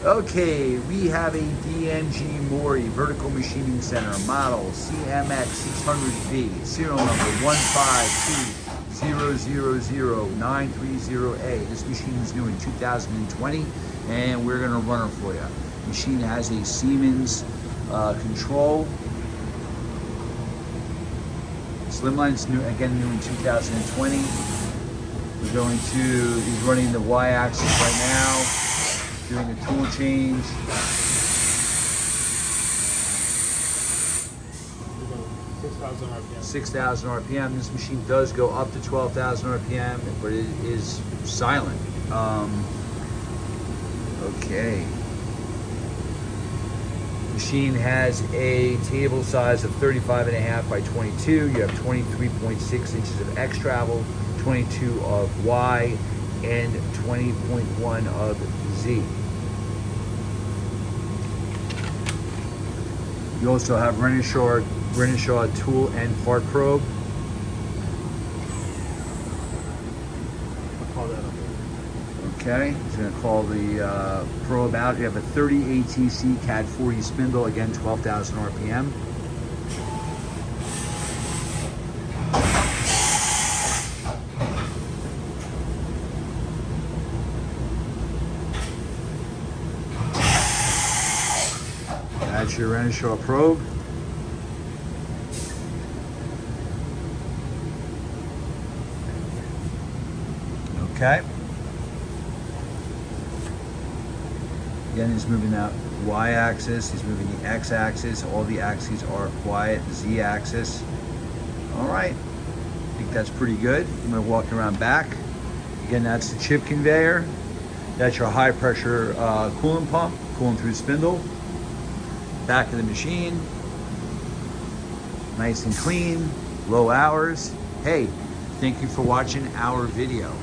Okay, we have a Dmg-Mori vertical machining center, model CMX600V, serial number 152000930A. This machine is new in 2020, and we're going to run it for you. The machine has a Siemens control. Slimline's new, again new in 2020. He's running the Y-axis right now, doing the tool change. 6,000 RPM. 6,000 RPM. This machine does go up to 12,000 RPM, but it is silent. Okay. Machine has a table size of 35.5 by 22. You have 23.6 inches of X travel, 22 of Y, and 20.1 of Z. You also have Renishaw tool and part probe. I'll call that up. Okay, he's going to call the probe out. You have a 30 ATC CAD 40 spindle, again 12,000 RPM. That's your Renishaw probe. Okay. Again, he's moving that Y-axis, he's moving the X-axis, all the axes are quiet, Z-axis. All right, I think that's pretty good. I'm gonna walk around back. Again, that's the chip conveyor. That's your high pressure coolant pump, cooling through the spindle. Back of the machine, nice and clean, low hours. Hey, thank you for watching our video.